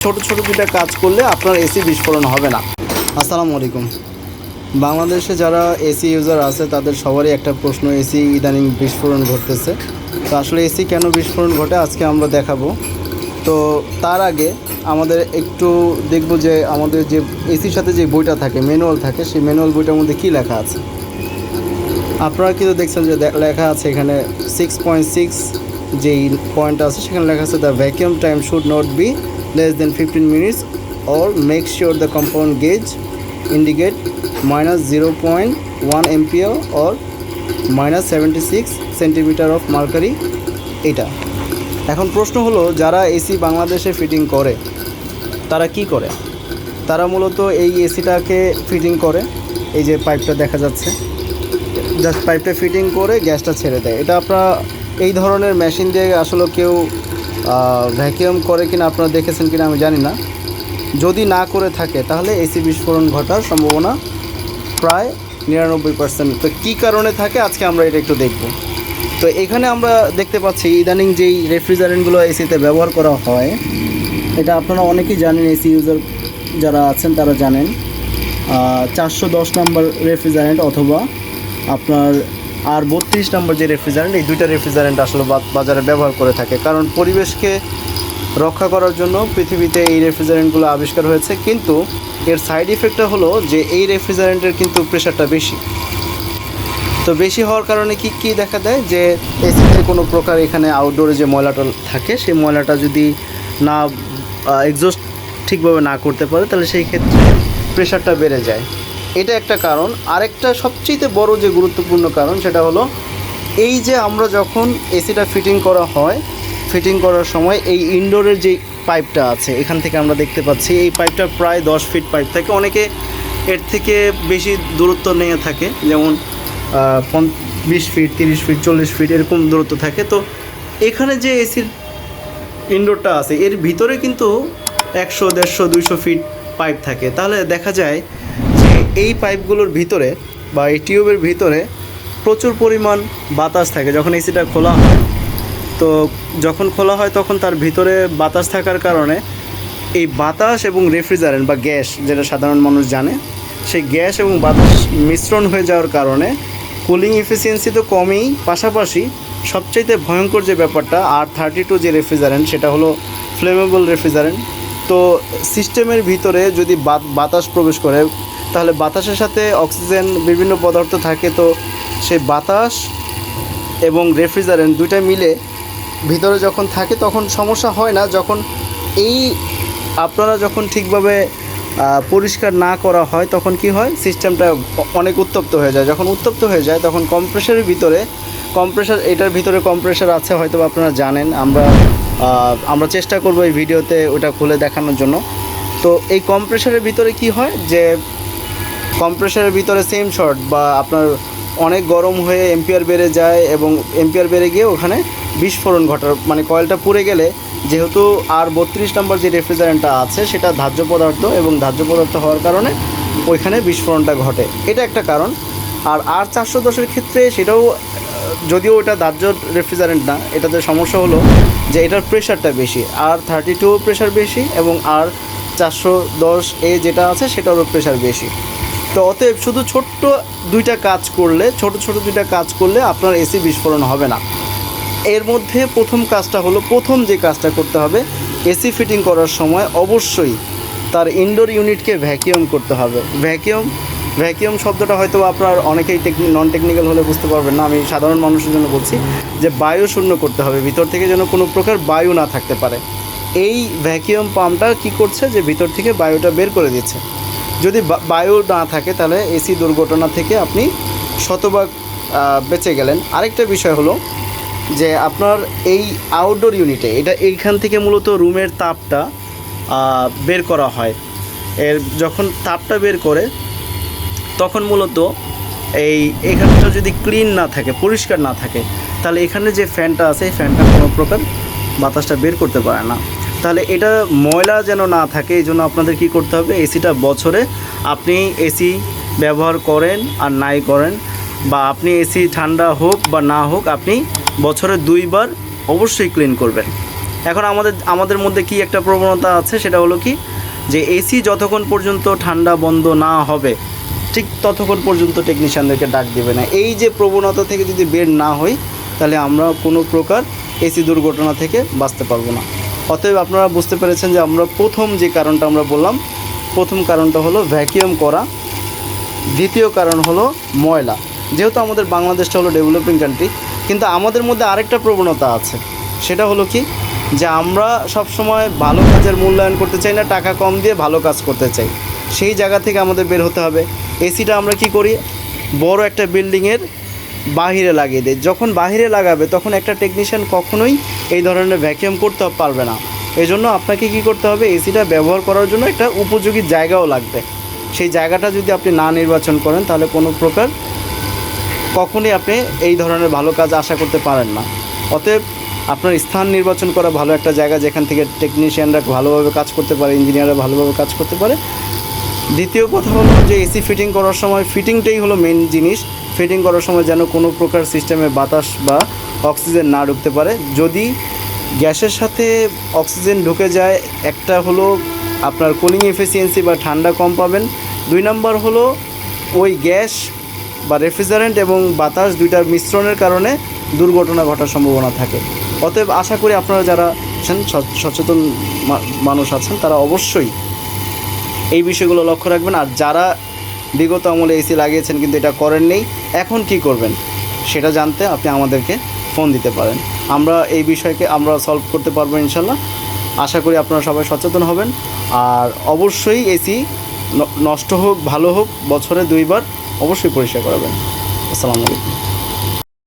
ছোট ছোট দুটা কাজ করলে আপনার এসি বিস্ফোরণ হবে না। আসসালামু আলাইকুম। বাংলাদেশে যারা এসি ইউজার আছে তাদের সবারই একটা প্রশ্ন, এসি ইদানিং বিস্ফোরণ ঘটতেছে। তো আসলে এসি কেন বিস্ফোরণ ঘটে আজকে আমরা দেখাবো। তো তার আগে আমাদের একটু দেখব যে আমাদের যে এসির সাথে যে বইটা থাকে, ম্যানুয়াল থাকে, সেই ম্যানুয়াল বইটার মধ্যে কী লেখা আছে। আপনারা কিন্তু দেখছেন যে লেখা আছে এখানে 6.6 যেই পয়েন্ট আছে সেখানে লেখা আছে the vacuum time should not be less than 15 minutes or make sure the compound gauge indicate minus 0.1 ampere or minus 76 centimeter of mercury। এটা এখন প্রশ্ন হলো, যারা এসি বাংলাদেশে ফিটিং করে তারা কি করে? তারা মূলত এই এসিটাকে ফিটিং করে, এই যে পাইপটা দেখা যাচ্ছে, জাস্ট পাইপটা ফিটিং করে গ্যাসটা ছেড়ে দেয়। এটা আপনারা এই ধরনের মেশিন দিয়ে আসলে কেউ ভ্যাকিউম করে কিনা আপনারা দেখেছেন কিনা আমি জানি না। যদি না করে থাকে তাহলে এসি বিস্ফোরণ ঘটার সম্ভাবনা প্রায় 99%। তো কী কারণে থাকে আজকে আমরা এটা একটু দেখব। তো এখানে আমরা দেখতে পাচ্ছি ইদানিং যেই রেফ্রিজারেন্টগুলো এসিতে ব্যবহার করা হয়, এটা আপনারা অনেকেই জানেন, এসি ইউজার যারা আছেন তারা জানেন। 410 নম্বর রেফ্রিজারেন্ট অথবা আপনার আর 32 নম্বর যে রেফ্রিজারেন্ট, এই দুইটা রেফ্রিজারেন্ট আসলে বাজারে ব্যবহার করে থাকে। কারণ পরিবেশকে রক্ষা করার জন্য পৃথিবীতে এই রেফ্রিজারেন্টগুলো আবিষ্কার হয়েছে, কিন্তু এর সাইড ইফেক্টটা হলো যে এই রেফ্রিজারেন্টের কিন্তু প্রেশারটা বেশি। তো বেশি হওয়ার কারণে কি দেখা দেয় যে এসিতে কোনো প্রকার এখানে আউটডোরে যে ময়লাটা থাকে সেই ময়লাটা যদি না এক্সস্ট ঠিকভাবে না করতে পারে তাহলে সেই ক্ষেত্রে প্রেশারটা বেড়ে যায়। এটা একটা কারণ। আরেকটা সবচেয়ে বড় যে গুরুত্বপূর্ণ কারণ সেটা হলো এই যে আমরা যখন এসিটা ফিটিং করা হয়, ফিটিং করার সময় এই ইনডোরের যে পাইপটা আছে এখান থেকে আমরা দেখতে পাচ্ছি এই পাইপটা প্রায় 10 ফিট পাইপ থাকে, অনেকে এর থেকে বেশি দূরত্ব নিয়ে থাকে, যেমন 20 ফিট, 30 ফিট, 40 ফিট এরকম দূরত্ব থাকে। তো এখানে যে এসির ইনডোরটা আছে এর ভিতরে কিন্তু 100, 150, 200 ফিট পাইপ থাকে। তাহলে দেখা যায় যে এই পাইপগুলোর ভিতরে বা এই টিউবের ভিতরে প্রচুর পরিমাণ বাতাস থাকে। যখন এসিটা খোলা হয়, তো যখন খোলা হয় তখন তার ভিতরে বাতাস থাকার কারণে এই বাতাস এবং রেফ্রিজারেন্ট বা গ্যাস, যেটা সাধারণ মানুষ জানে, সেই গ্যাস এবং বাতাস মিশ্রণ হয়ে যাওয়ার কারণে কুলিং এফিসিয়েন্সি তো কমেই, পাশাপাশি সবচাইতে ভয়ঙ্কর যে ব্যাপারটা R32 যে রেফ্রিজারেন্ট সেটা হলো ফ্লেমেবল রেফ্রিজারেন্ট। তো সিস্টেমের ভিতরে যদি বাতাস প্রবেশ করে তাহলে বাতাসের সাথে অক্সিজেন বিভিন্ন পদার্থ থাকে, তো সেই বাতাস এবং রেফ্রিজারেন্ট দুইটা মিলে ভিতরে যখন থাকে তখন সমস্যা হয় না। যখন এই আপনারা যখন ঠিকভাবে পরিষ্কার না করা হয় তখন কি হয়, সিস্টেমটা অনেক উত্তপ্ত হয়ে যায়। যখন উত্তপ্ত হয়ে যায় তখন কম্প্রেসারের ভিতরে এটার ভিতরে কম্প্রেসার আছে, হয়তো আপনারা জানেন। আমরা চেষ্টা করব এই ভিডিওতে ওটা খুলে দেখানোর জন্য। তো এই কম্প্রেসারের ভিতরে কি হয় যে কম্প্রেসারের ভিতরে সেম শর্ট বা আপনার অনেক গরম হয়ে এম্পিয়ার বেড়ে যায় এবং এম্পিয়ার বেড়ে গিয়ে ওখানে বিস্ফোরণ ঘটার, মানে কয়েলটা পুড়ে গেলে, যেহেতু R32 নম্বর যে রেফ্রিজারেন্টটা আছে সেটা ধার্য পদার্থ এবং ধার্য পদার্থ হওয়ার কারণে ওইখানে বিস্ফোরণটা ঘটে। এটা একটা কারণ। আর R410 ক্ষেত্রে সেটাও, যদিও ওটা ধার্য রেফ্রিজারেন্ট না, এটাতে সমস্যা হলো যে এটার প্রেশারটা বেশি, R32 প্রেশার বেশি এবং R410A যেটা আছে সেটারও প্রেশার বেশি। তো অতএব শুধু ছোট দুইটা কাজ করলে আপনার এসি বিস্ফোরণ হবে না। এর মধ্যে প্রথম যে কাজটা করতে হবে, এসি ফিটিং করার সময় অবশ্যই তার ইনডোর ইউনিটকে ভ্যাকিউম করতে হবে। ভ্যাকিউম শব্দটা হয়তো আপনার অনেকেই নন টেকনিক্যাল হলে বুঝতে পারবেন না, আমি সাধারণ মানুষের জন্য বলছি যে বায়ু শূন্য করতে হবে, ভিতর থেকে যেন কোনো প্রকার বায়ু না থাকতে পারে। এই ভ্যাকিউম পাম্পটা কী করছে, যে ভিতর থেকে বায়ুটা বের করে দিচ্ছে। যদি বায়ু না থাকে তাহলে এসি দুর্ঘটনা থেকে আপনি শতভাগ বেঁচে গেলেন। আরেকটা বিষয় হলো যে আপনার এই আউটডোর ইউনিটে এইখান থেকে মূলত রুমের তাপটা বের করা হয়। যখন তাপটা বের করে তখন মূলত এইখানটা যদি ক্লিন না থাকে, পরিষ্কার না থাকে, তাহলে এখানে যে ফ্যানটা আছে এই ফ্যানটা কোনো প্রকার বাতাসটা বের করতে পারে না। তাহলে এটা ময়লা যেন না থাকে, এই জন্য আপনাদের কী করতে হবে, এসিটা বছরে আপনি এসি ব্যবহার করেন আর নাই করেন, বা আপনি এসি ঠান্ডা হোক বা না হোক, আপনি বছরে 2 বার অবশ্যই ক্লিন করবেন। এখন আমাদের মধ্যে কি একটা প্রবণতা আছে, সেটা হলো কি যে এসি যতক্ষণ পর্যন্ত ঠান্ডা বন্ধ না হবে ঠিক ততক্ষণ পর্যন্ত টেকনিশিয়ানদেরকে ডাক দেবে না। এই যে প্রবণতা থেকে যদি বের না হই, তাহলে আমরা কোনো প্রকার এসি দুর্ঘটনা থেকে বাঁচতে পারবো না। অতএব আপনারা বুঝতে পেরেছেন যে আমরা প্রথম যে কারণটা আমরা বললাম, প্রথম কারণটা হলো ভ্যাকিউম করা, দ্বিতীয় কারণ হলো ময়লা। যেহেতু আমাদের বাংলাদেশটা হলো ডেভেলপিং কান্ট্রি, কিন্তু আমাদের মধ্যে আরেকটা প্রবণতা আছে, সেটা হলো কি যে আমরা সবসময় ভালো কাজের মূল্যায়ন করতে চাই না, টাকা কম দিয়ে ভালো কাজ করতে চাই। সেই জায়গা থেকে আমাদের বের হতে হবে। এসিটা আমরা কি করি, বড় একটা বিল্ডিংয়ের বাহিরে লাগিয়ে দিই। যখন বাহিরে লাগাবে তখন একটা টেকনিশিয়ান কখনোই এই ধরনের ভ্যাকিউম করতে পারবে না। এই জন্য আপনাকে কি করতে হবে, এসিটা ব্যবহার করার জন্য একটা উপযোগী জায়গাও লাগবে। সেই জায়গাটা যদি আপনি না নির্বাচন করেন, তাহলে কোনো প্রকার কখনোই আপনি এই ধরনের ভালো কাজ আশা করতে পারেন না। অতএব আপনার স্থান নির্বাচন করা ভালো একটা জায়গা, যেখান থেকে টেকনিশিয়ানরা ভালোভাবে কাজ করতে পারে, ইঞ্জিনিয়াররা ভালোভাবে কাজ করতে পারে। দ্বিতীয় কথা হলো যে এসি ফিটিং করার সময় ফিটিংটাই হলো মেন জিনিস। ফিটিং করার সময় যেন কোনো প্রকার সিস্টেমে বাতাস বা অক্সিজেন না ঢুকতে পারে। যদি গ্যাসের সাথে অক্সিজেন ঢুকে যায়, একটা হলো আপনার কুলিং এফিসিয়েন্সি বা ঠান্ডা কম পাবেন। 2 নম্বর হলো ওই গ্যাস বা রেফ্রিজারেন্ট এবং বাতাস দুইটার মিশ্রণের কারণে দুর্ঘটনা ঘটার সম্ভাবনা থাকে। অতএব আশা করি আপনারা যারা সচেতন মানুষ আছেন, তারা অবশ্যই এই বিষয়গুলো লক্ষ্য রাখবেন। আর যারা বিগত আমলে এসি লাগিয়েছেন কিন্তু এটা করেননি, এখন কি করবেন সেটা জানতে আপনি আমাদেরকে ফোন দিতে পারেন। আমরা এই বিষয়কে আমরা সলভ করতে পারবো ইনশাল্লাহ। আশা করি আপনারা সবাই সচেতন হবেন। আর অবশ্যই এসি নষ্ট হোক ভালো হোক, বছরে 2 বার অবশ্যই পরিষ্কার করাবেন। আসসালামু আলাইকুম।